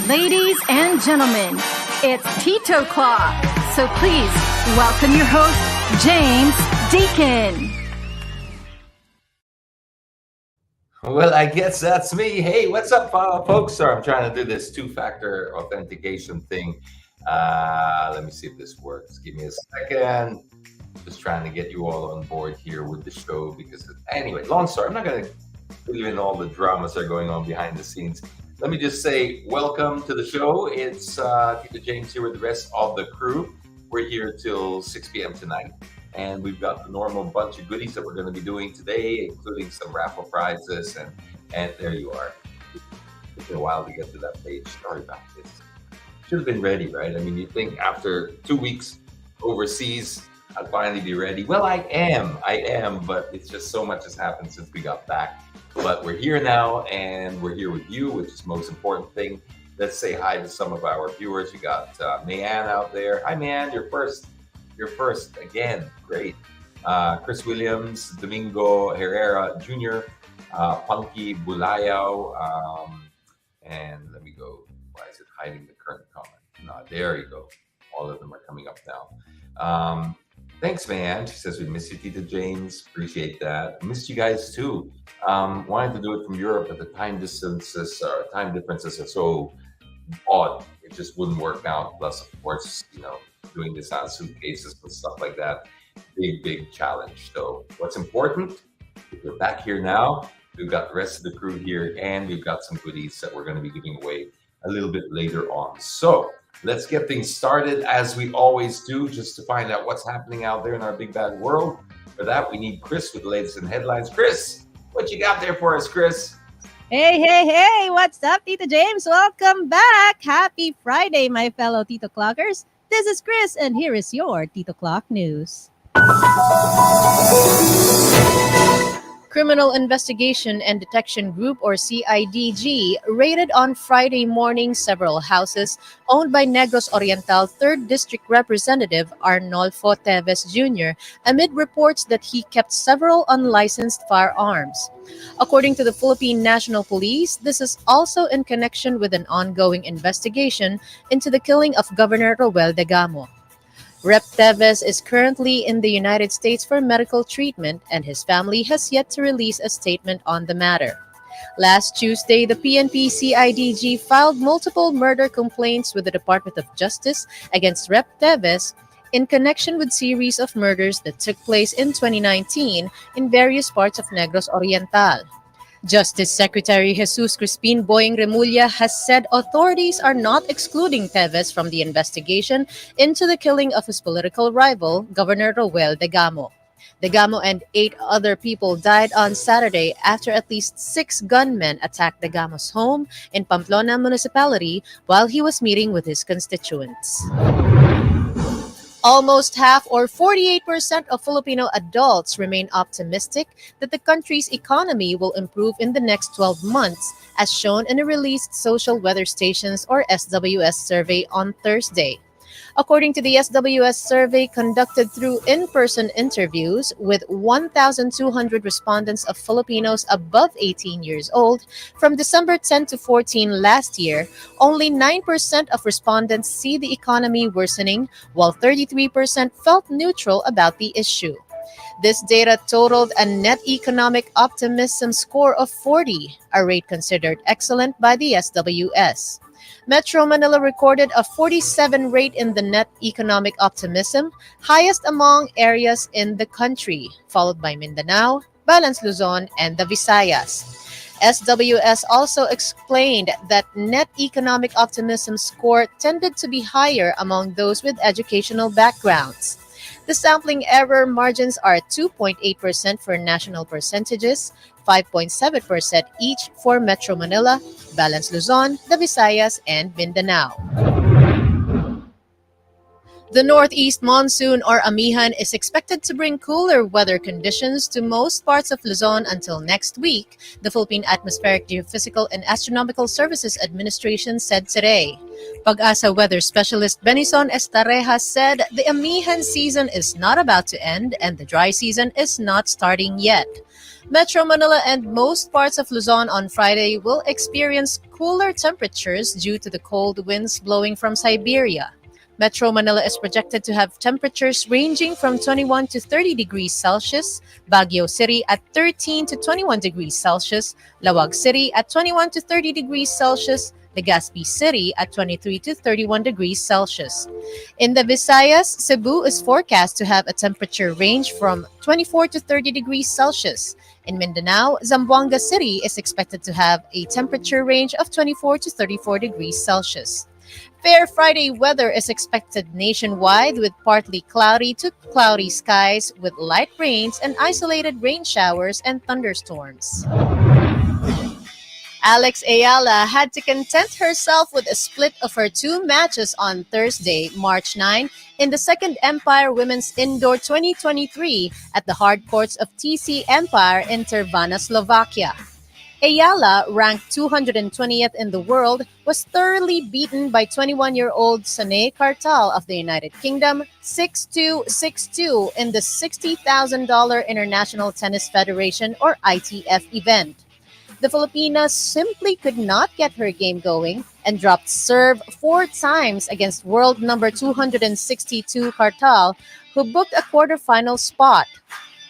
Ladies and gentlemen, it's titoclock. So please welcome your host, James Deacon. Well, I guess that's me. Hey, what's up, folks? Sorry, I'm trying to do this two-factor authentication thing. Let me see if this works. Give me a second. Just trying to get you all on board here with the show because, anyway, long story. I'm not going to believe in all the dramas that are going on behind the scenes. Let me just say welcome to the show. It's Tito James here with the rest of the crew. We're here till 6 p.m. tonight. And we've got the normal bunch of goodies that we're going to be doing today, including some raffle prizes. And there you are. It took me a while to get to that page. Sorry about this. Should have been ready, right? I mean, you think after 2 weeks overseas, I'd finally be ready. Well, I am, but it's just so much has happened since we got back. But we're here now, and we're here with you, which is the most important thing. Let's say hi to some of our viewers. You got MALAYAN out there. Hi, MALAYAN, you're first again. Great. Chris Williams, Domingo Herrera Jr., Punky Bulayaw, and let me go. Why is it hiding the current comment? No, there you go. All of them are coming up now. Thanks, man. She says we miss you, Tito James. Appreciate that. Missed you guys too. Wanted to do it from Europe, but the time differences are so odd. It just wouldn't work out. Plus, of course, doing this on suitcases and stuff like that. Big challenge. So what's important, we're back here now. We've got the rest of the crew here, and we've got some goodies that we're going to be giving away a little bit later on. So let's get things started as we always do, just to find out what's happening out there in our big bad world. For that, we need Chris with the latest in headlines. Chris, what you got there for us, Chris? Hey, what's up, Tito James? Welcome back. Happy Friday, my fellow Tito Clockers. This is Chris, and here is your Tito Clock News. Criminal Investigation and Detection Group, or CIDG, raided on Friday morning several houses owned by Negros Oriental 3rd District Representative Arnolfo Teves Jr. amid reports that he kept several unlicensed firearms. According to the Philippine National Police, this is also in connection with an ongoing investigation into the killing of Governor Roel de Gamo. Rep. Teves is currently in the United States for medical treatment, and his family has yet to release a statement on the matter. Last Tuesday, the PNP CIDG filed multiple murder complaints with the Department of Justice against Rep. Teves in connection with series of murders that took place in 2019 in various parts of Negros Oriental. Justice Secretary Jesus Crispin Boying Remulla has said authorities are not excluding Teves from the investigation into the killing of his political rival, Governor Roel de Gamo. De Gamo and 8 other people died on Saturday after at least 6 gunmen attacked De Gamo's home in Pamplona Municipality while he was meeting with his constituents. Almost half, or 48% of Filipino adults, remain optimistic that the country's economy will improve in the next 12 months, as shown in a released Social Weather Stations, or SWS, survey on Thursday. According to the SWS survey conducted through in-person interviews with 1,200 respondents of Filipinos above 18 years old, from December 10 to 14 last year, only 9% of respondents see the economy worsening, while 33% felt neutral about the issue. This data totaled a net economic optimism score of 40, a rate considered excellent by the SWS. Metro Manila recorded a 47 rate in the net economic optimism, highest among areas in the country, followed by Mindanao, Balance Luzon, and the Visayas. SWS also explained that net economic optimism score tended to be higher among those with educational backgrounds. The sampling error margins are 2.8% for national percentages, 5.7% each for Metro Manila, Balance Luzon, the Visayas, and Mindanao. The northeast monsoon, or amihan, is expected to bring cooler weather conditions to most parts of Luzon until next week, the Philippine Atmospheric, Geophysical, and Astronomical Services Administration said today. Pag-asa weather specialist Benison Estareja said the amihan season is not about to end and the dry season is not starting yet. Metro Manila and most parts of Luzon on Friday will experience cooler temperatures due to the cold winds blowing from Siberia. Metro Manila is projected to have temperatures ranging from 21 to 30 degrees Celsius, Baguio City at 13 to 21 degrees Celsius, Lawag City at 21 to 30 degrees Celsius, Legazpi City at 23 to 31 degrees Celsius. In the Visayas, Cebu is forecast to have a temperature range from 24 to 30 degrees Celsius. In Mindanao, Zamboanga City is expected to have a temperature range of 24 to 34 degrees Celsius. Fair Friday weather is expected nationwide with partly cloudy to cloudy skies with light rains and isolated rain showers and thunderstorms. Alex Ayala had to content herself with a split of her two matches on Thursday, March 9, in the Second Empire Women's Indoor 2023 at the hard courts of TC Empire in Trnava, Slovakia. Ayala, ranked 220th in the world, was thoroughly beaten by 21-year-old Sane Kartal of the United Kingdom 6-2, 6-2 in the $60,000 International Tennis Federation or ITF event. The Filipina simply could not get her game going and dropped serve 4 times against world number 262 Kartal, who booked a quarterfinal spot.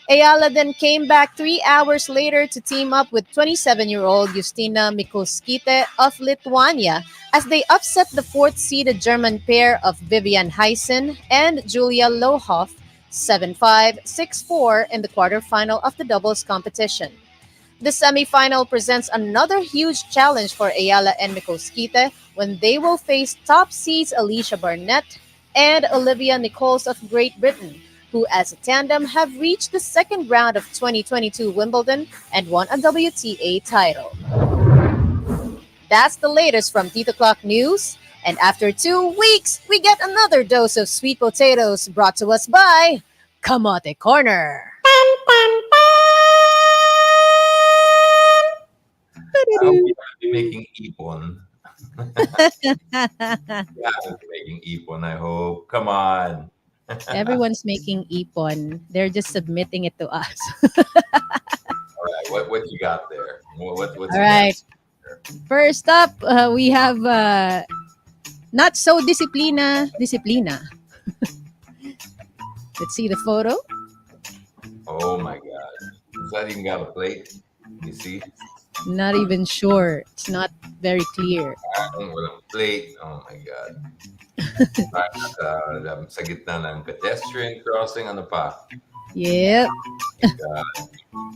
Ayala then came back 3 hours later to team up with 27-year-old Justina Mikulskite of Lithuania as they upset the 4th-seeded German pair of Vivian Heisen and Julia Lohoff 7-5, 6-4 in the quarterfinal of the doubles competition. The semifinal presents another huge challenge for Ayala and Mikulskite when they will face top seeds Alicia Barnett and Olivia Nichols of Great Britain, who as a tandem have reached the second round of 2022 Wimbledon and won a WTA title. That's the latest from titoclock News. And after 2 weeks, we get another dose of sweet potatoes brought to us by Kamote Corner. I hope you haven't been making ipon. You haven't been making ipon, I hope. Come on. Everyone's making ipon. They're just submitting it to us. All right, what you got there? What's All right. First up, we have not so disciplina. Let's see the photo. Oh my God. Does that even got a plate? You see? Not even sure. It's not very clear. With a plate. Oh my God. Sa gitna ng pedestrian crossing, ano pa? Yep.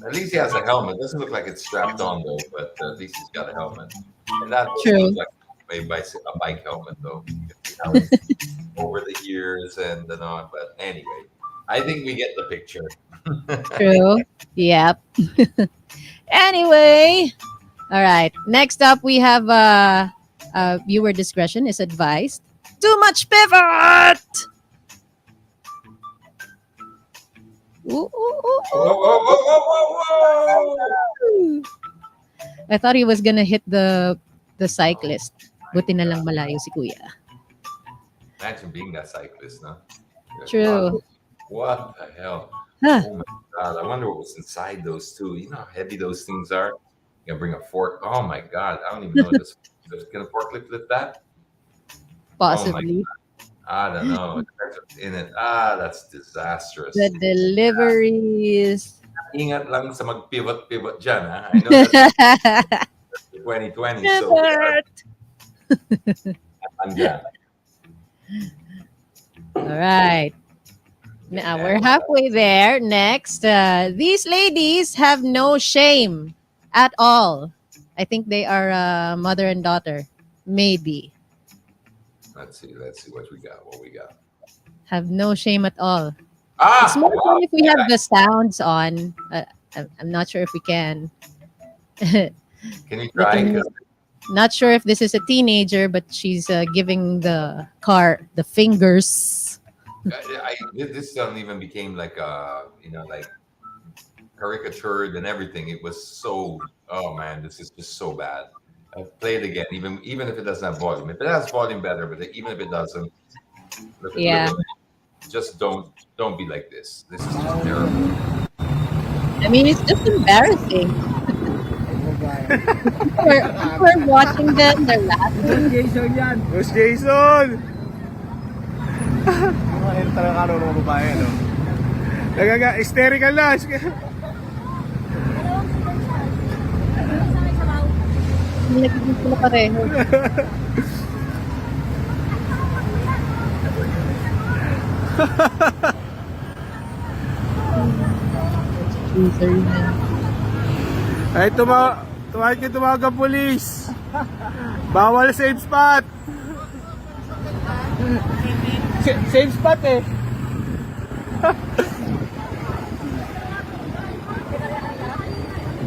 At least he has a helmet. Doesn't look like it's strapped on though, but at least he's got a helmet. And that True. looks like a bike helmet though. Over the years and on. But anyway, I think we get the picture. True. Yep. Anyway. All right. Next up, we have viewer discretion is advised. Too much pivot! Ooh, ooh, ooh, Whoa. I thought he was gonna hit the cyclist. Buti na lang malayo si Kuya. Imagine being that cyclist, no? True. What the hell? Huh. Oh my God. I wonder what was inside those two. You know how heavy those things are? You gotta bring a fork. Oh my God. I don't even know this. Can a forklift lift that? Possibly. I don't know. In it. That's disastrous. The deliveries. Ingat lang sa mag-pivot dyan, ha? I know that's 2020. So, all right. Now we're halfway there. Next, these ladies have no shame at all. I think they are mother and daughter. Maybe. Let's see what we got. Have no shame at all. It's more fun if we have the sounds on. I'm not sure if we can. Can you try? Not sure if this is a teenager, but she's giving the car the fingers. This song even became like like caricatured and everything. It was so. Oh man, this is just so bad. Play it again, even if it doesn't have volume. If it has volume, better. But even if it doesn't, Yeah. Just don't be like this. This is just terrible. I mean, it's just embarrassing. People are watching them, they're laughing. Boss Jason! Yung mga talaga ng mga babae, no? Hysterical na. Nagiging sila pareho. User na. Ay, tumawag ang pulis. Bawal safe spot. Safe spot eh.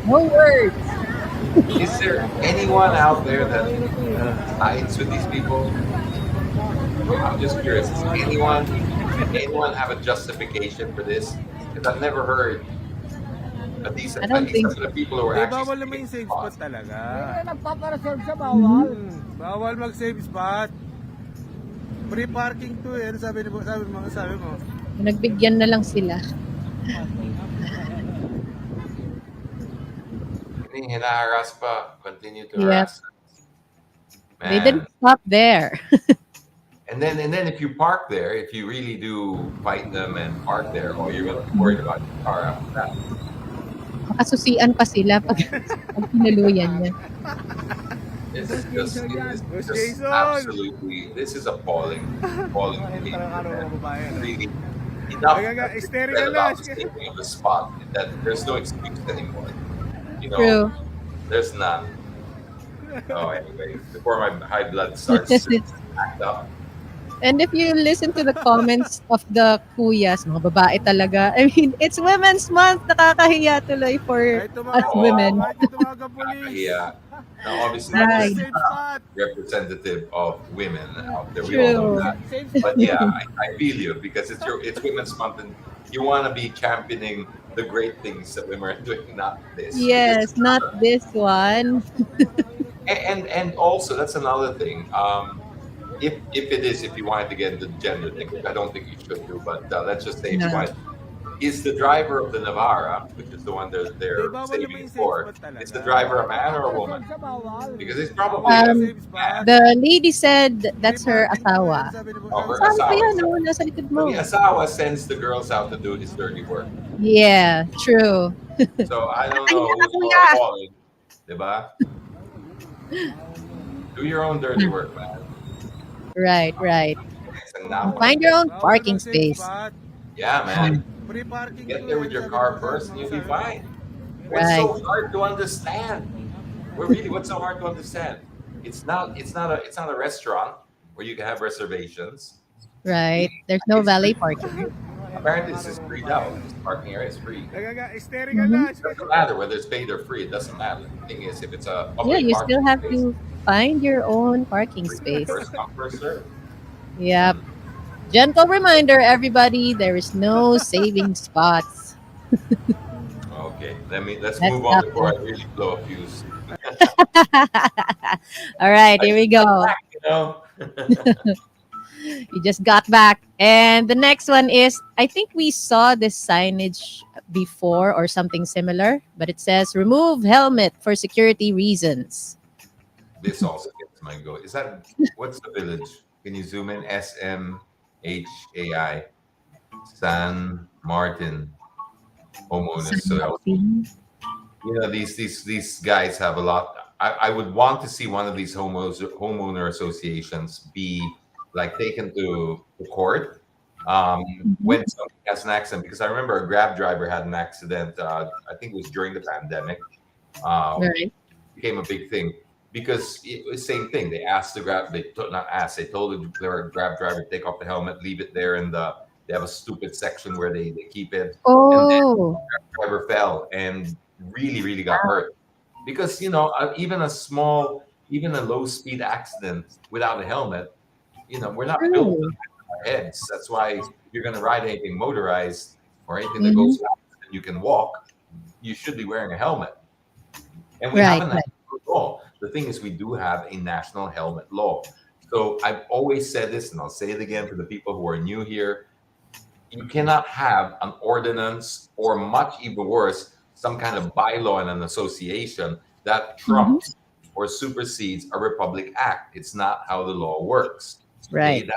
No words. Is there anyone out there that sides with these people? I'm just curious. Does anyone have a justification for this? Because I've never heard a decent. I don't At least think some of the people who are Eh, actually bawal naman yung speaking safe spot fast. talaga. Nagpaparaserve sa bawal. Bawal mag-safe spot. Free parking to eh. Ano sabi mo? nagbigyan na lang sila. Hindi, hinaharas pa. Continue to Yes. harass. They Man. didn't stop there. And then if you park there, if you really do fight them and park there, or you're gonna be worried about your car after that. Makasusian pa sila pag pinaluyan niya. This is just Boss Jason! absolutely. This is appalling behavior. Talaga ng mga And babae, no? really enough Hysterical about na. saving of the spot that there's no excuse anymore. You know, True. there's none. Oh, anyway, before my high blood starts to act up. And if you listen to the comments of the kuyas, mga babae talaga. I mean, it's Women's Month. Nakakahiya tuloy for Ay, us women. tumawag ang pulis. Yeah. Now, obviously, Right. I'm Safe not spot. representative of women out there. We all know True. that. But yeah, I feel you because it's Women's Month, and you want to be championing the great things that women are doing, not this. Yes, Because- not this one. and also that's another thing. If you wanted to get into the gender thing, which I don't think you should do, but let's just say if you No. want, is the driver of the Navara, which is the one they're bawal naman saving yung safe for, spot talaga. is the driver a man or a woman? Sa bawal. Because it's probably Um, Safe spot. The lady said that's her asawa. Oh, her Sabi pa yan, asawa. no? Nasa likod So mo. the asawa sends the girls out to do his dirty work. Yeah, true. So I don't know Ay, who's more kuya. appalling, diba? Do your own dirty work, man. Right. Isang napa. Find your own parking space. Yeah, man. Free parking Get to there eh. with your Sabi car mo, first, and sabi you'll be mo. fine. What's Right. so hard to understand? What's so hard to understand? It's not a restaurant where you can have reservations. Right. There's no valet parking. Apparently, this is free out. This parking area is free. Hysterical na. It doesn't matter whether it's paid or free. It doesn't matter. The thing is, if it's a Yeah, public you parking still have space, to find your own parking space. first come, first serve. Yep. Gentle reminder, everybody, there is no saving spots. Okay, let's That's move on not before I really blow a fuse. All right, here we go. You know. You just got back. And the next one is, I think we saw this signage before or something similar, but it says remove helmet for security reasons. This also gets my go. Is that what's the village? Can you zoom in? SMHAI, San Martin homeowners. So these guys have a lot. I would want to see one of these homeowner associations be like taken to court when somebody has an accident. Because I remember a Grab driver had an accident. I think it was during the pandemic. Right. Became a big thing because it was the same thing. They asked the Grab. They told the Grab driver to take off the helmet, leave it there, and they have a stupid section where they keep it. Oh, Driver fell and really got hurt because even a low speed accident without a helmet, we're not built true. with our heads. That's why if you're going to ride anything motorized or anything that goes fast and you can walk, you should be wearing a helmet. And we Right, have a national law. The thing is, we do have a national helmet law. So I've always said this, and I'll say it again for the people who are new here. You cannot have an ordinance, or much even worse, some kind of bylaw in an association that trumps or supersedes a Republic Act. It's not how the law works. Right.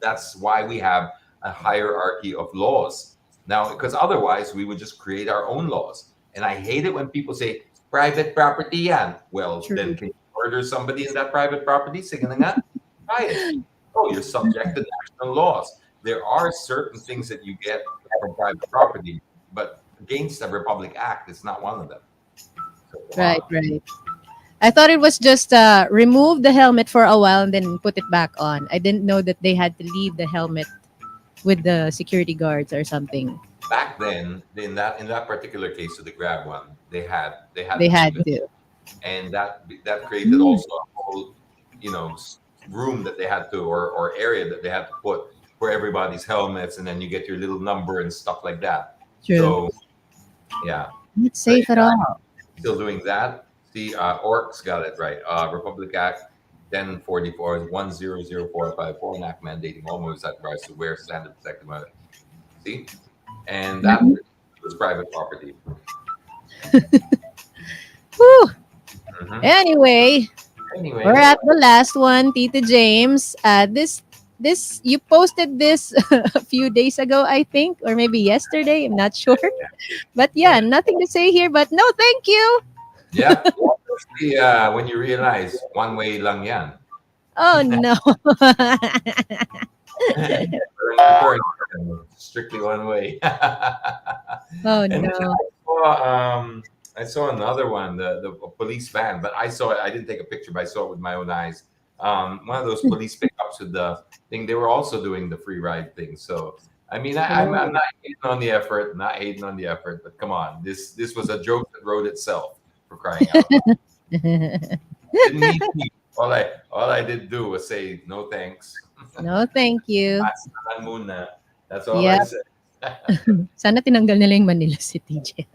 That's why we have a hierarchy of laws. Now, because otherwise we would just create our own laws. And I hate it when people say, private property yan. Well, then can you murder somebody in that private property? Sige na nga, try it. Oh, you're subject to national laws. There are certain things that you get from private property, but against the Republic Act, it's not one of them. So, Right. I thought it was just remove the helmet for a while and then put it back on. I didn't know that they had to leave the helmet with the security guards or something. Back then, in that particular case of the grab one, they had to. and that created also a whole, room that they had to or area that they had to put for everybody's helmets, and then you get your little number and stuff like that. True. So, yeah, Not safe at all. still doing that. See, Orcs got it right. Republic Act 1044 100454, an act mandating all motorcycle riders to wear standard protective helmet. See, and that was private property. Whew. Anyway, we're at the last one, Tita James. This you posted this a few days ago, I think, or maybe yesterday. I'm not sure. But yeah, nothing to say here. But no, thank you. Yeah, when you realize one way lang yan. Oh no. Strictly one way. Oh And no. I saw another one, the police van, but I saw it. I didn't take a picture, but I saw it with my own eyes. One of those police pickups with the thing. They were also doing the free ride thing. So I mean, I'm not hating on the effort, but come on, this was a joke that wrote itself, for crying out loud. Didn't need me. All I did do was say no thanks. No, thank you. Pasahan muna. That's all Yep. I said. Sana tinanggal nila yung Manila City Jail.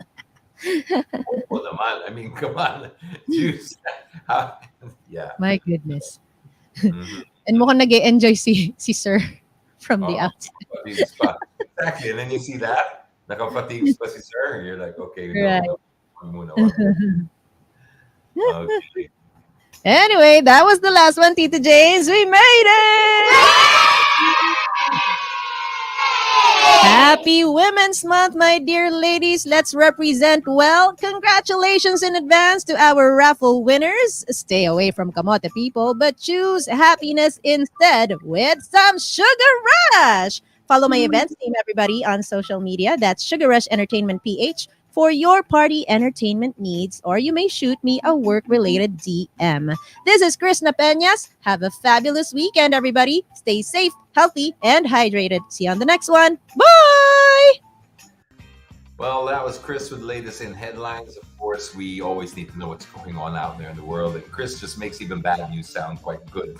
Well, naman, I mean, come on. Jeez. Yeah. My goodness. Mhm. And mukhang nag-e-enjoy si Sir from the Oh, outside. Nakapatigs pa. Exactly. And then you see that, nakapatigs pa si sir. You're like, okay, Right. no, wag muna, wag muna. Okay. Anyway, that was the last one, Tita James. We made it! Happy Women's Month, my dear ladies. Let's represent well. Congratulations in advance to our raffle winners. Stay away from kamote people, but choose happiness instead with some Sugar Rush. Follow my events team, everybody, on social media. That's Sugar Rush Entertainment PH for your party entertainment needs, or you may shoot me a work-related DM. This is Chris Napeñas. Have a fabulous weekend, everybody. Stay safe, healthy, and hydrated. See you on the next one. Bye! Well, that was Chris with the latest in headlines. Of course, we always need to know what's going on out there in the world, and Chris just makes even bad news sound quite good.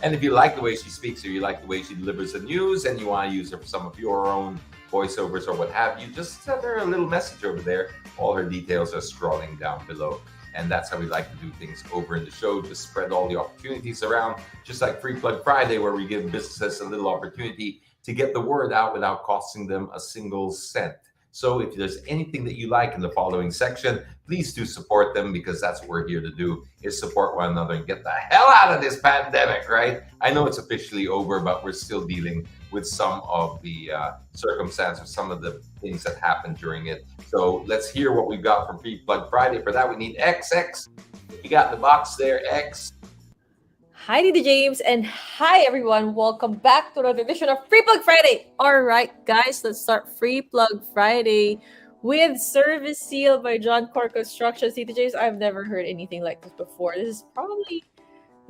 And if you like the way she speaks or you like the way she delivers the news and you want to use her for some of your own voiceovers or what have you, just send her a little message over there. All her details are scrolling down below. And that's how we like to do things over in the show, just spread all the opportunities around, just like Free Plug Friday, where we give businesses a little opportunity to get the word out without costing them a single cent. So if there's anything that you like in the following section, please do support them, because that's what we're here to do, is support one another and get the hell out of this pandemic, right? I know it's officially over, but we're still dealing with some of the circumstances, some of the things that happened during it. So let's hear what we've got from Free Plug Friday. For that, we need XX. You got the box there, X. Hi, Tita James, and hi, everyone. Welcome back to another edition of Free Plug Friday. All right, guys, let's start Free Plug Friday with Service Seal by John Core Constructions. Tita James, I've never heard anything like this before. This is probably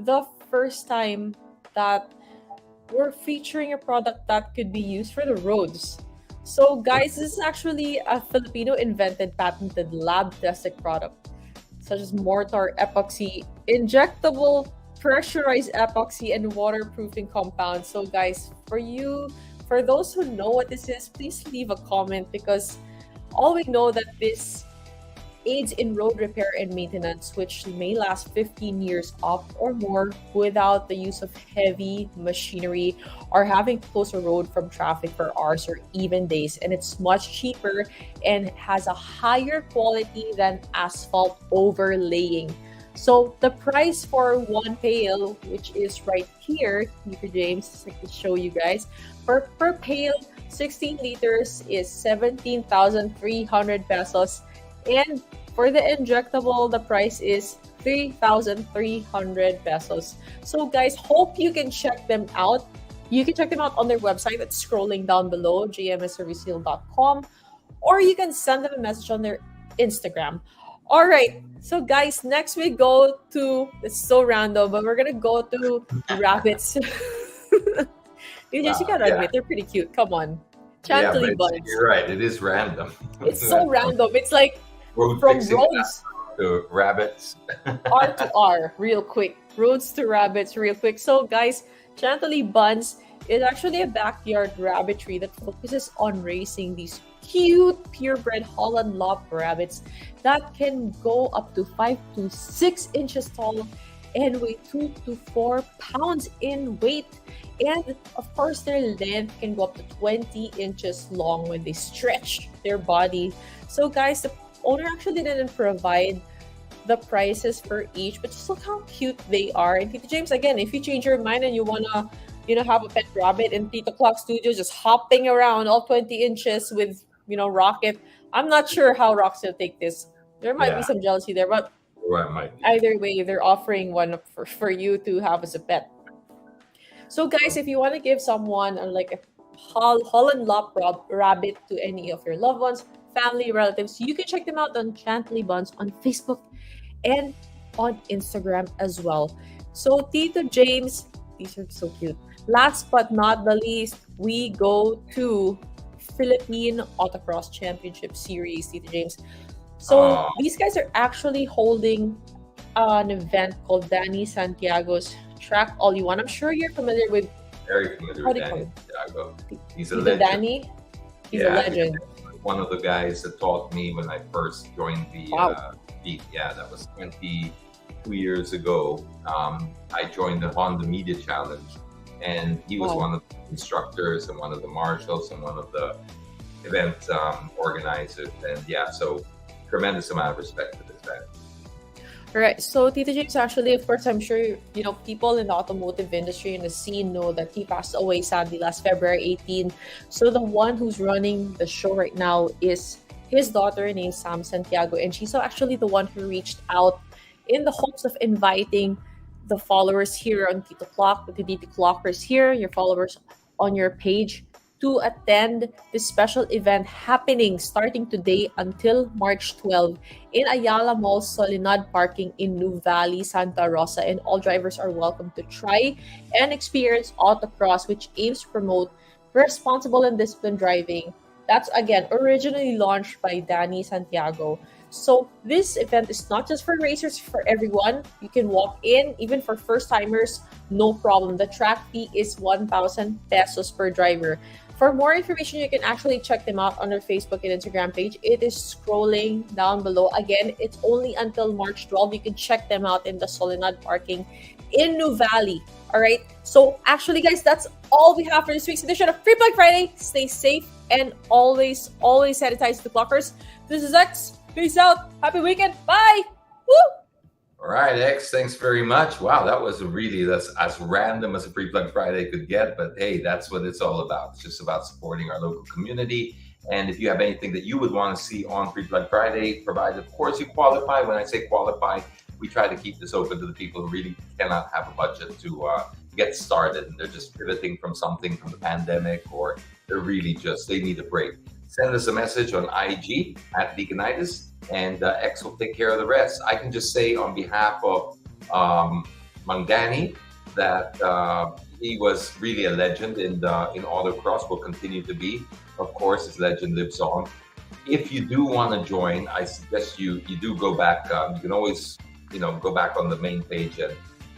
the first time that we're featuring a product that could be used for the roads. So, guys, this is actually a Filipino-invented, patented, lab-tested product, such as mortar, epoxy, injectable, pressurized epoxy, and waterproofing compounds. So guys, for those who know what this is, please leave a comment, because all we know that this aids in road repair and maintenance, which may last 15 years up or more without the use of heavy machinery or having to close a road from traffic for hours or even days. And it's much cheaper and has a higher quality than asphalt overlaying. So the price for one pail, which is right here, Mr. James, I can show you guys, per pail, 16 liters is 17,300 pesos. And for the injectable, the price is 3,300 pesos. So guys, hope you can check them out. You can check them out on their website that's scrolling down below, gmsserviceseal.com, or you can send them a message on their Instagram. All right, so guys, next we go to, it's so random, but we're gonna go to rabbits. You gotta admit, they're pretty cute. Come on. Chantilly buns. You're right, it is random. It's so random. It's like road from fixing roads to rabbits. R to R, real quick. Roads to rabbits, real quick. So guys, Chantilly buns is actually a backyard rabbitry that focuses on raising these cute purebred Holland Lop rabbits that can go up to 5 to 6 inches tall and weigh 2 to 4 pounds in weight. And of course, their length can go up to 20 inches long when they stretch their body. So guys, the owner actually didn't provide the prices for each, but just look how cute they are. And Tito James, again, if you change your mind and you wanna, have a pet rabbit in Titoclock Studio just hopping around all 20 inches with, Rocket, I'm not sure how Rock's will take this. There might be some jealousy there, but either way, they're offering one for you to have as a pet. So guys, if you want to give someone like a Holland Lop rabbit to any of your loved ones, family, relatives, you can check them out on Chantilly Buns on Facebook and on Instagram as well. So Tito James, these are so cute. Last but not the least, we go to Philippine Autocross Championship Series, Tito James. So these guys are actually holding an event called Danny Santiago's Track All You Want. I'm sure you're familiar with. Very familiar with Danny Santiago. He's a legend. Danny? He's a legend. One of the guys that taught me when I first joined the beat. Yeah, that was 22 years ago. I joined the Honda Media Challenge, and he was one of the instructors and one of the marshals and one of the event organizers. And so tremendous amount of respect for this guy. All right, so Tito James, actually, of course, I'm sure, people in the automotive industry and the scene know that he passed away sadly last February 18. So the one who's running the show right now is his daughter named Sam Santiago. And she's actually the one who reached out in the hopes of inviting the followers here on titoclock, the titoclockers here, your followers on your page, to attend this special event happening starting today until March 12 in Ayala Mall's Solinod parking in New Valley, Santa Rosa. And all drivers are welcome to try and experience autocross, which aims to promote responsible and disciplined driving. That's, again, originally launched by Danny Santiago. So this event is not just for racers, for everyone. You can walk in, even for first-timers, no problem. The track fee is 1,000 pesos per driver. For more information, you can actually check them out on their Facebook and Instagram page. It is scrolling down below. Again, it's only until March 12. You can check them out in the Solinod parking in New Valley. All right. So actually, guys, that's all we have for this week's edition of Free Plug Friday. Stay safe and always sanitize the clockers. This is X. Peace out. Happy weekend. Bye. Woo! All right, X, thanks very much. Wow, that's as random as a Free Plug Friday could get, but hey, that's what it's all about. It's just about supporting our local community. And if you have anything that you would want to see on Free Plug Friday, provided, of course, you qualify. When I say qualify, we try to keep this open to the people who really cannot have a budget to get started, and they're just pivoting from something from the pandemic, or they're really they need a break. Send us a message on IG at Deaconitis, and X will take care of the rest. I can just say on behalf of Mang Danny that he was really a legend in autocross, will continue to be. Of course, his legend lives on. If you do want to join, I suggest you do go back. You can always go back on the main page and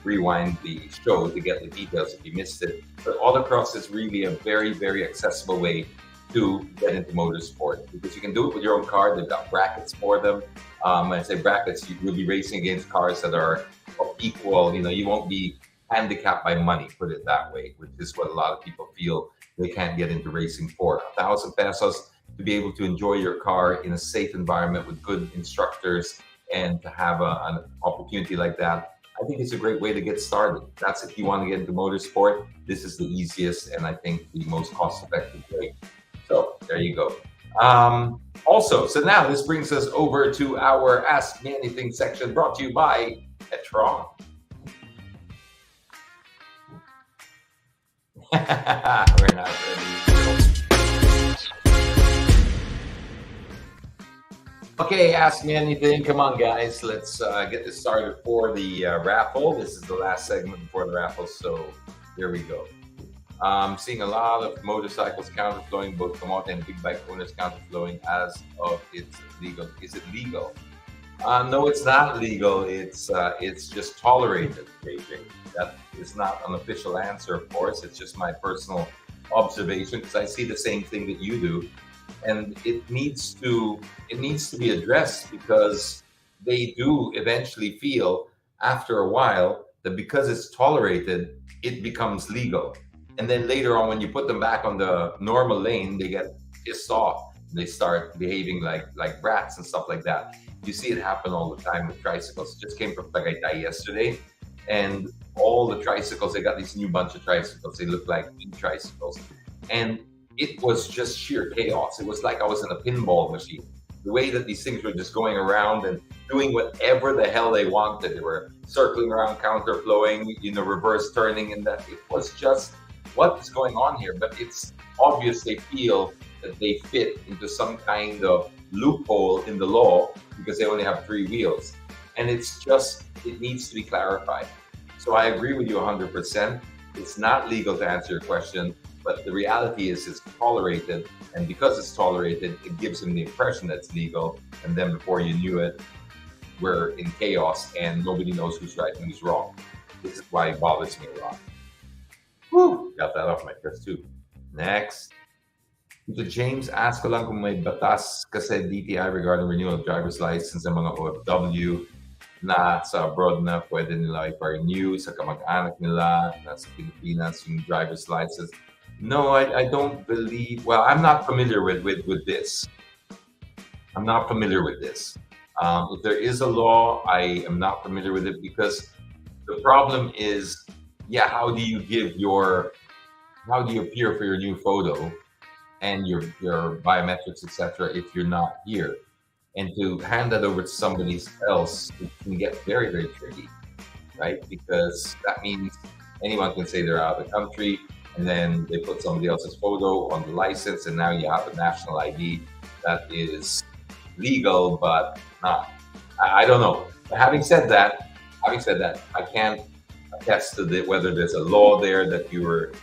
rewind the show to get the details if you missed it. But autocross is really a very, very accessible way to get into motorsport, because you can do it with your own car. They've got brackets for them. When I say brackets, you'll be racing against cars that are of equal. You won't be handicapped by money, put it that way, which is what a lot of people feel they can't get into racing for. 1,000 pesos to be able to enjoy your car in a safe environment with good instructors, and to have an opportunity like that, I think it's a great way to get started. That's if you want to get into motorsport. This is the easiest and I think the most cost-effective way. So there you go. So now this brings us over to our Ask Me Anything section, brought to you by PETRON. We're not ready. Okay, Ask Me Anything. Come on, guys. Let's get this started for the raffle. This is the last segment before the raffle, so here we go. Seeing a lot of motorcycles counterflowing, both Kamote and big bike owners counterflowing as of it's legal. Is it legal? No, it's not legal. It's just tolerated, JJ. That is not an official answer, of course. It's just my personal observation, because I see the same thing that you do, and it needs to be addressed, because they do eventually feel after a while that because it's tolerated, it becomes legal. And then later on, when you put them back on the normal lane, they get pissed off. They start behaving like brats and stuff like that. You see it happen all the time with tricycles. It just came from Tagaytay yesterday, and all the tricycles, they got this new bunch of tricycles. They look like big tricycles. And it was just sheer chaos. It was like I was in a pinball machine. The way that these things were just going around and doing whatever the hell they wanted. They were circling around, counterflowing, reverse turning, and that it was just, what is going on here? But it's obvious they feel that they fit into some kind of loophole in the law because they only have 3 wheels. And it's just, it needs to be clarified. So I agree with you 100%. It's not legal to answer your question, but the reality is it's tolerated. And because it's tolerated, it gives them the impression that it's legal. And then before you knew it, we're in chaos and nobody knows who's right and who's wrong. This is why it bothers me a lot. Whew, got that off my chest too. Next. Ito James, ask ko lang kung may batas kasi DTI regarding renewal of driver's license ng mga OFW na sa abroad na pwede nila ipa-renew sa kamag-anak nila na sa Pilipinas yung driver's license. No, I don't believe, well, I'm not familiar with this. I'm not familiar with this. If there is a law, I am not familiar with it, because the problem is, yeah, how do you appear for your new photo and your biometrics, etc., if you're not here? And to hand that over to somebody else, it can get very, very tricky, right? Because that means anyone can say they're out of the country, and then they put somebody else's photo on the license, and now you have a national ID that is legal, but not. I don't know. But having said that, I can't attest to whether there's a law there that you're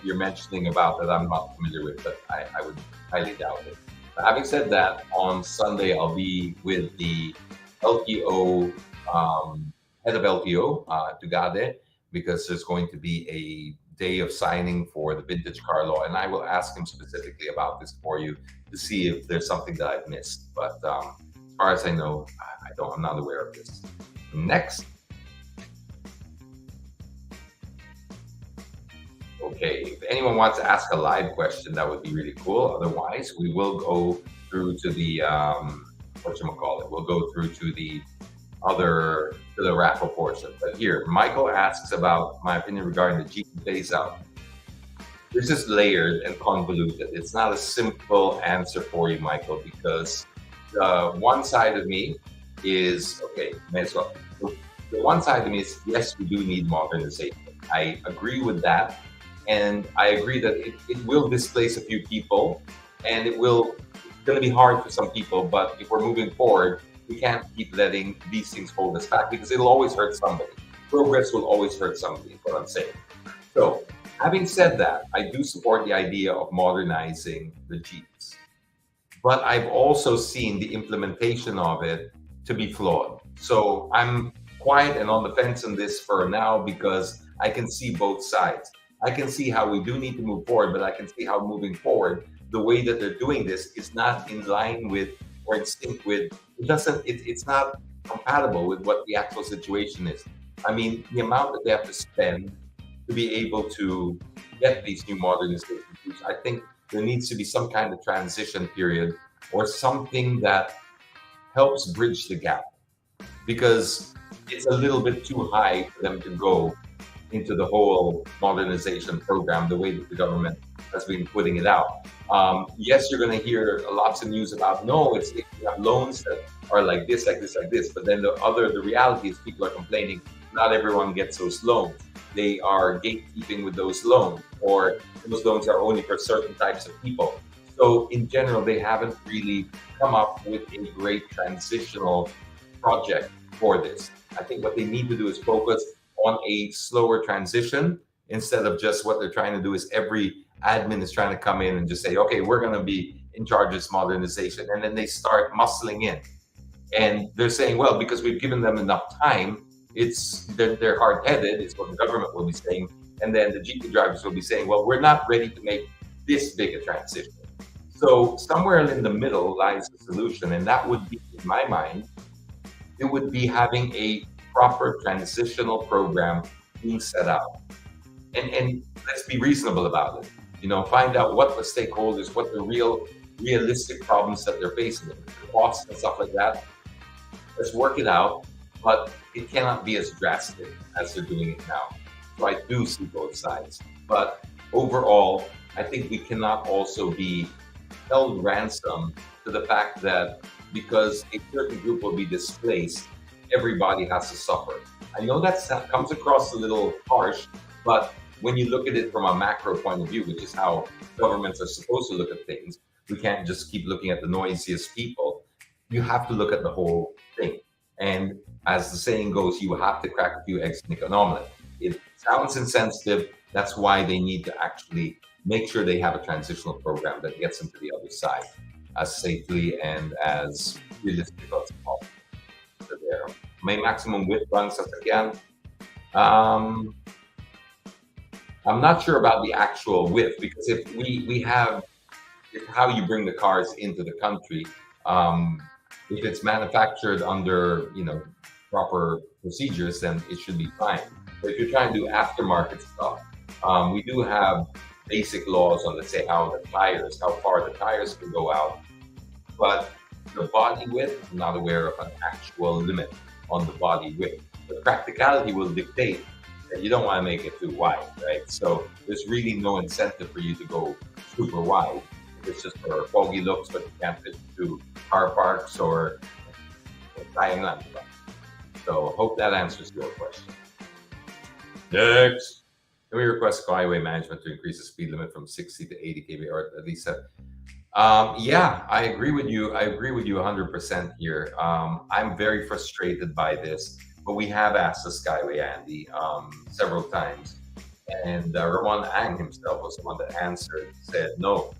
mentioning about that I'm not familiar with, but I would highly doubt it. But having said that, on Sunday I'll be with the LTO head of LTO, Tugade, because there's going to be a day of signing for the vintage car law, and I will ask him specifically about this for you to see if there's something that I've missed. But as far as I know, I'm not aware of this. Next. Okay, if anyone wants to ask a live question, that would be really cool. Otherwise, we will go through to the We'll go through to the raffle portion. But here, Michael asks about my opinion regarding the Jeep phase out. This is layered and convoluted. It's not a simple answer for you, Michael, because one side of me is, okay, may as well. The one side of me is, yes, we do need modernization. I agree with that. And I agree that it will displace a few people, and it's going to be hard for some people. But if we're moving forward, we can't keep letting these things hold us back, because it'll always hurt somebody. Progress will always hurt somebody, is what I'm saying. So, having said that, I do support the idea of modernizing the Jeeps. But I've also seen the implementation of it to be flawed. So I'm quiet and on the fence on this for now, because I can see both sides. I can see how we do need to move forward, but I can see how moving forward, the way that they're doing this is not in line with or in sync with, it's not compatible with what the actual situation is. I mean, the amount that they have to spend to be able to get these new modernization routes, I think there needs to be some kind of transition period or something that helps bridge the gap, because it's a little bit too high for them to go into the whole modernization program the way that the government has been putting it out. Yes, you're going to hear lots of news about, no, it's you have loans that are like this, like this, like this. But then the reality is people are complaining, not everyone gets those loans. They are gatekeeping with those loans, or those loans are only for certain types of people. So in general, they haven't really come up with a great transitional project for this. I think what they need to do is focus on a slower transition, instead of just what they're trying to do is every admin is trying to come in and just say, okay, we're going to be in charge of this modernization. And then they start muscling in. And they're saying, well, because we've given them enough time, they're hard-headed, is what the government will be saying. And then the GP drivers will be saying, well, we're not ready to make this big a transition. So somewhere in the middle lies the solution. And that would be, in my mind, it would be having a proper transitional program being set out. And let's be reasonable about it. Find out what the stakeholders, what the realistic problems that they're facing, the costs and stuff like that. Let's work it out, but it cannot be as drastic as they're doing it now. So I do see both sides. But overall, I think we cannot also be held ransom to the fact that because a certain group will be displaced, everybody has to suffer. I know that comes across a little harsh, but when you look at it from a macro point of view, which is how governments are supposed to look at things, we can't just keep looking at the noisiest people. You have to look at the whole thing. And as the saying goes, you have to crack a few eggs to make an omelet. It sounds insensitive. That's why they need to actually make sure they have a transitional program that gets them to the other side as safely and as realistic as possible. So there. May maximum width runs as again. I'm not sure about the actual width, because if how you bring the cars into the country, if it's manufactured under proper procedures, then it should be fine. But if you're trying to do aftermarket stuff, we do have basic laws on, let's say, how far the tires can go out. But the body width, I'm not aware of an actual limit on the body width. The practicality will dictate that you don't want to make it too wide, right? So there's really no incentive for you to go super wide. It's just for foggy looks, but you can't fit into car parks or sayang lang. So hope that answers your question. Next. Can we request highway management to increase the speed limit from 60 to 80 km or at least 7? Yeah, I agree with you. I agree with you 100% here. I'm very frustrated by this, but we have asked the Skyway Andy several times, and Ramon Ang himself was the one that answered, said no,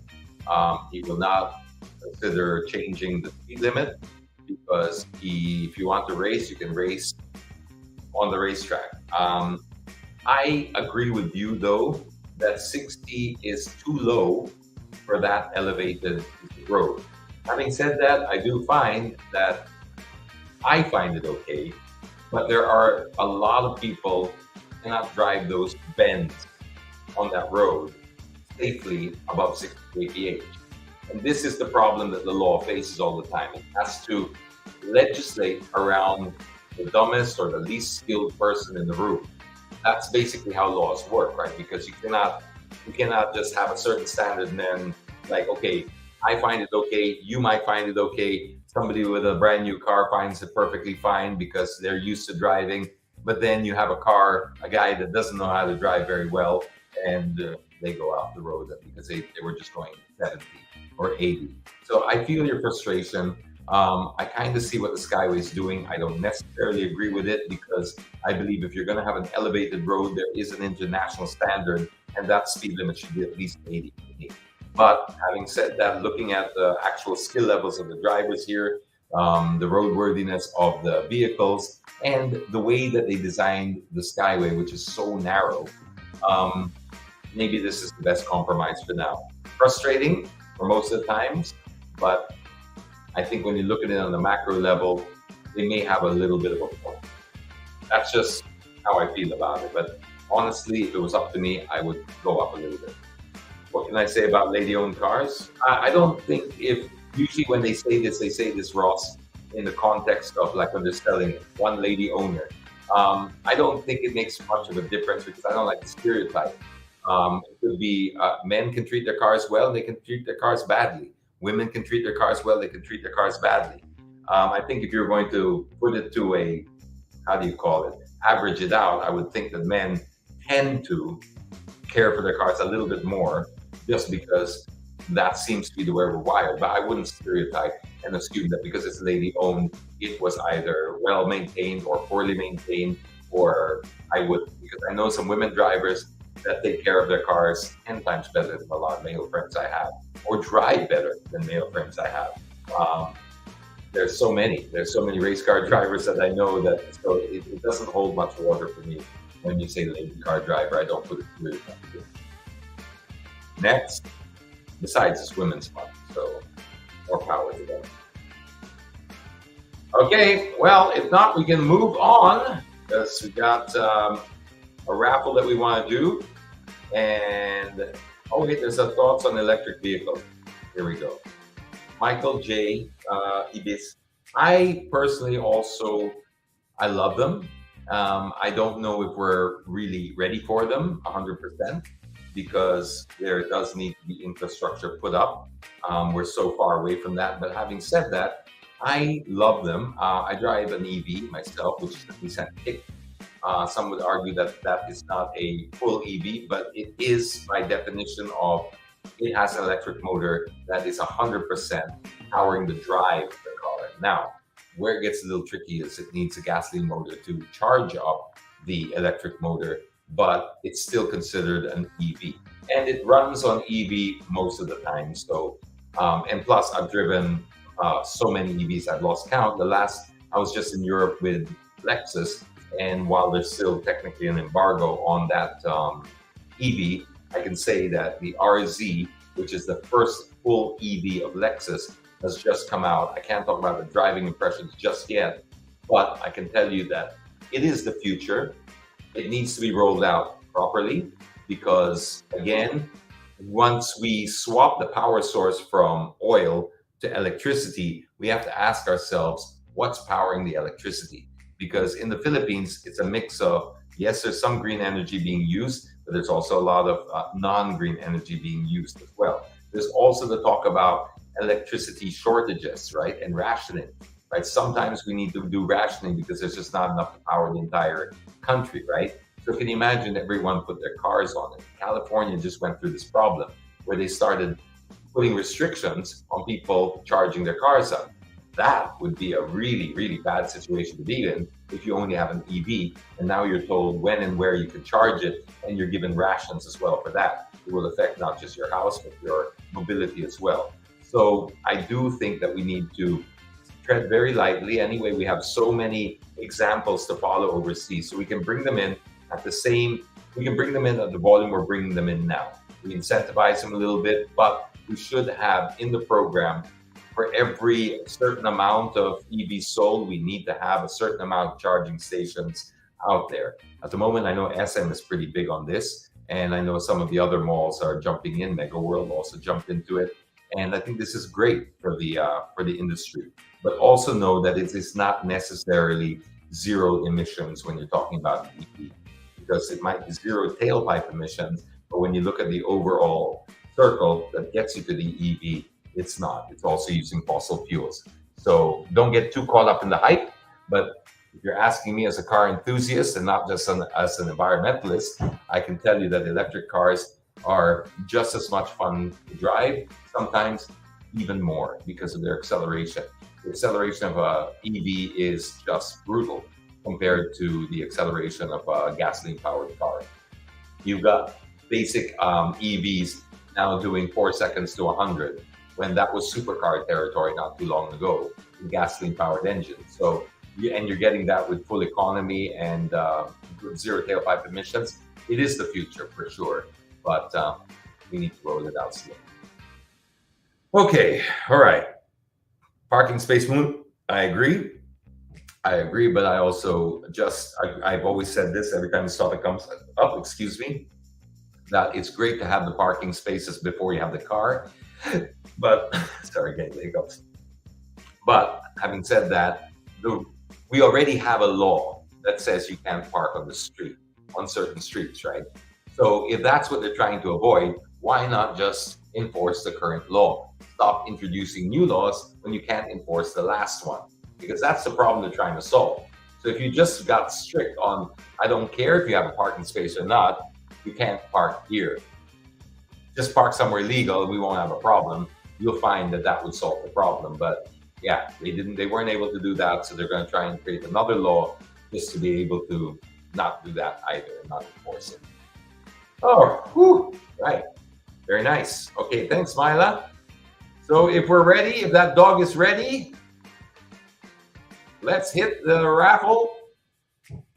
he will not consider changing the speed limit, because if you want to race, you can race on the racetrack. I agree with you, though, that 60 is too low for that elevated road. Having said that, I find it okay, but there are a lot of people who cannot drive those bends on that road safely above 60 kph. And this is the problem that the law faces all the time. It has to legislate around the dumbest or the least skilled person in the room. That's basically how laws work, right? Because you cannot just have a certain standard and then okay, I find it okay, you might find it okay, somebody with a brand new car finds it perfectly fine because they're used to driving, but then you have a guy that doesn't know how to drive very well, and they go off the road because they were just going 70 or 80. So I feel your frustration. I kind of see what the Skyway is doing. I don't necessarily agree with it, because I believe if you're going to have an elevated road, there is an international standard, and that speed limit should be at least 80. But having said that, looking at the actual skill levels of the drivers here, the roadworthiness of the vehicles, and the way that they designed the Skyway, which is so narrow, maybe this is the best compromise for now. Frustrating, for most of the times, but I think when you look at it on the macro level, they may have a little bit of a point. That's just how I feel about it. But honestly, if it was up to me, I would go up a little bit. What can I say about lady-owned cars? I don't think usually when they say this, Ross, in the context of like when they're selling it, one lady owner. I don't think it makes much of a difference because I don't like the stereotype. It could be men can treat their cars well, they can treat their cars badly. Women can treat their cars well, they can treat their cars badly. I think if you're going to put it to a, average it out, I would think that men tend to care for their cars a little bit more just because that seems to be the way we're wired. But I wouldn't stereotype and assume that because it's lady owned, it was either well maintained or poorly maintained, or because I know some women drivers that take care of their cars 10 times better than a lot of male friends I have, or drive better than male friends I have. There's so many race car drivers that I know that, so it doesn't hold much water for me when you say lady car driver. I don't put it through. Next, besides it's women's month, so more power to them. Okay, well, if not, we can move on because we got a raffle that we want to do. And oh wait, there's some thoughts on electric vehicles. Here we go. Michael J. Ibis. I personally also, I love them. I don't know if we're really ready for them 100% because there does need to be infrastructure put up. We're so far away from that. But having said that, I love them. I drive an EV myself, which is a Nissan Kick. Some would argue that that is not a full EV, but it is by definition of it has an electric motor that is 100% powering the drive of the car. Now, where it gets a little tricky is it needs a gasoline motor to charge up the electric motor, but it's still considered an EV. And it runs on EV most of the time. So, and plus I've driven so many EVs, I've lost count. I was just in Europe with Lexus, and while there's still technically an embargo on that EV, I can say that the RZ, which is the first full EV of Lexus, has just come out. I can't talk about the driving impressions just yet, but I can tell you that it is the future. It needs to be rolled out properly because, again, once we swap the power source from oil to electricity, we have to ask ourselves, what's powering the electricity? Because in the Philippines, it's a mix of, yes, there's some green energy being used, but there's also a lot of non-green energy being used as well. There's also the talk about electricity shortages, right? And rationing, right? Sometimes we need to do rationing because there's just not enough to power the entire country, right? So can you imagine everyone put their cars on it? California just went through this problem where they started putting restrictions on people charging their cars up. That would be a really, really bad situation to be in if you only have an EV and now you're told when and where you can charge it, and you're given rations as well for that. It will affect not just your house, but your mobility as well. So I do think that we need to tread very lightly. Anyway, we have so many examples to follow overseas, so we can bring them in at the volume we're bringing them in now. We incentivize them a little bit, but we should have in the program, for every certain amount of EVs sold, we need to have a certain amount of charging stations out there. At the moment, I know SM is pretty big on this, and I know some of the other malls are jumping in. Mega World also jumped into it, and I think this is great for the industry. But also know that it is not necessarily zero emissions when you're talking about EV, because it might be zero tailpipe emissions, but when you look at the overall circle that gets you to the EV, it's not. It's also using fossil fuels. So don't get too caught up in the hype. But if you're asking me as a car enthusiast and not just as an environmentalist, I can tell you that electric cars are just as much fun to drive, sometimes even more because of their acceleration. The acceleration of a EV is just brutal compared to the acceleration of a gasoline-powered car. You've got basic EVs now doing 4 seconds to 100. When that was supercar territory not too long ago, gasoline-powered engines. So, and you're getting that with full economy and zero tailpipe emissions. It is the future for sure, but we need to roll it out slowly. Okay, all right. Parking space moon. I agree. But I also I've always said this every time this topic comes up, excuse me, that it's great to have the parking spaces before you have the car. But, sorry, getting the hiccups. But having said that, we already have a law that says you can't park on the street, on certain streets, right? So if that's what they're trying to avoid, why not just enforce the current law? Stop introducing new laws when you can't enforce the last one, because that's the problem they're trying to solve. So if you just got strict on, I don't care if you have a parking space or not, you can't park here. Just park somewhere legal, we won't have a problem. You'll find that that would solve the problem. But yeah, they weren't able to do that, so they're going to try and create another law just to be able to not do that either and not enforce it. Oh, whew, right. Very nice. Okay, thanks, Mila. So if we're ready, if that dog is ready, let's hit the raffle.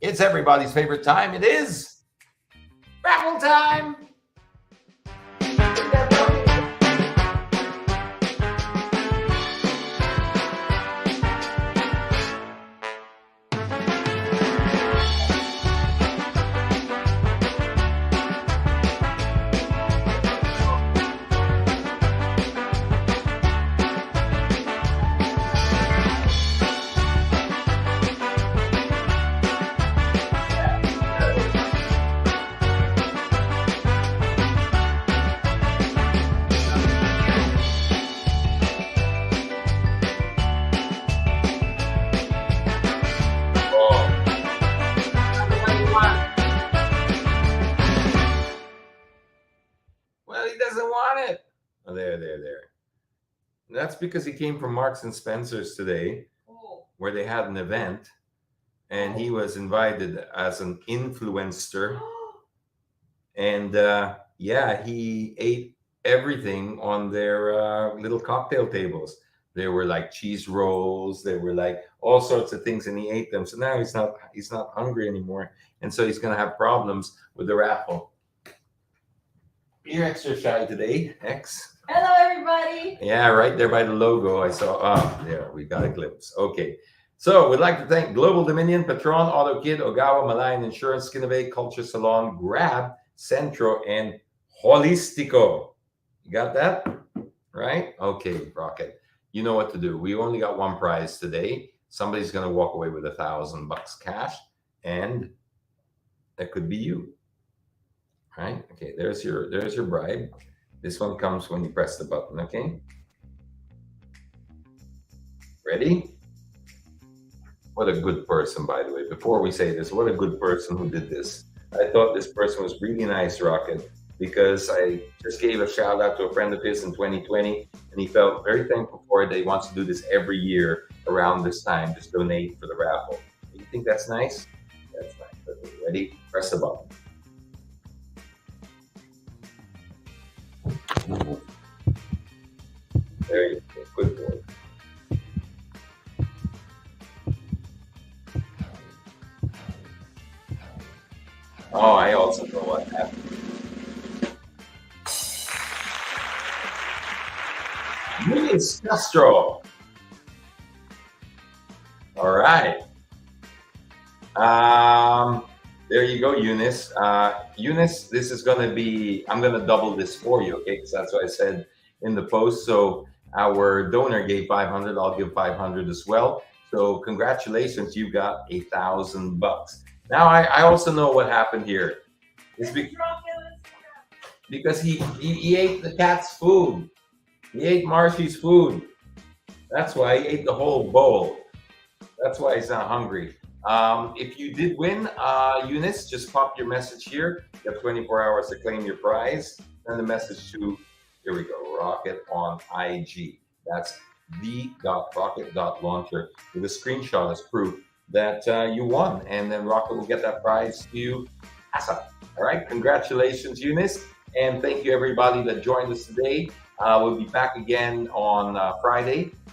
It's everybody's favorite time. It is raffle time. Well, he doesn't want it. Oh, there. That's because he came from Marks and Spencer's today, where they had an event, and he was invited as an influencer. And yeah, he ate everything on their little cocktail tables. There were like cheese rolls, there were like all sorts of things, and he ate them. So now he's not hungry anymore, and so he's gonna have problems with the raffle. You're extra shy today, X. Hello, everybody. Yeah, right there by the logo, I saw. Oh, there, we got a glimpse. Okay. So we'd like to thank Global Dominion, PETRON, AutoKid, Ogawa, Malayan Insurance, Skinaway, Culture Salon, Grab, Centro, and Holistico. You got that? Right? Okay, Rocket. You know what to do. We only got one prize today. Somebody's going to walk away with $1,000 cash, and that could be you. Right? Okay, there's your bribe. This one comes when you press the button, okay? Ready? What a good person, by the way. Before we say this, what a good person who did this. I thought this person was really nice, Rocket, because I just gave a shout out to a friend of his in 2020, and he felt very thankful for it that he wants to do this every year around this time, just donate for the raffle. You think that's nice? That's nice. Okay, ready? Press the button. There you go. Good boy. Oh, I also know what happened. Luis Castro. All right. There you go, Eunice. Eunice, this is going to be, I'm going to double this for you, okay? Because that's what I said in the post. So our donor gave 500. I'll give 500 as well. So congratulations, you got $1,000. Now, I also know what happened here. It's because he ate the cat's food. He ate Marshy's food. That's why he ate the whole bowl. That's why he's not hungry. If you did win, Eunice, just pop your message here. You have 24 hours to claim your prize. Send the message to, here we go, Rocket on IG. That's the.rocket.launcher with a screenshot as proof that you won. And then Rocket will get that prize to you ASAP. All right, congratulations, Eunice. And thank you, everybody that joined us today. We'll be back again on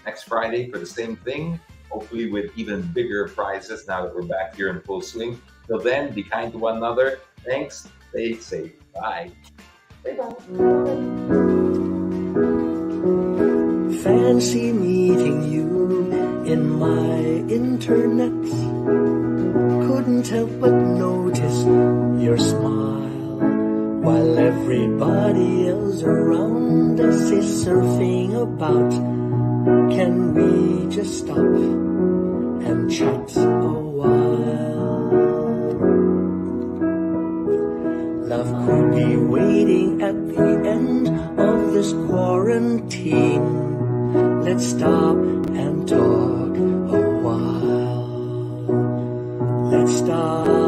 next Friday for the same thing. Hopefully with even bigger prizes now that we're back here in full swing. Till then, be kind to one another. Thanks. Stay safe. Bye. Bye-bye. fancy meeting you in my internet. Couldn't help but notice your smile while everybody else around us is surfing about. Can we just stop and chat a while? Love could be waiting at the end of this quarantine. Let's stop and talk a while. Let's stop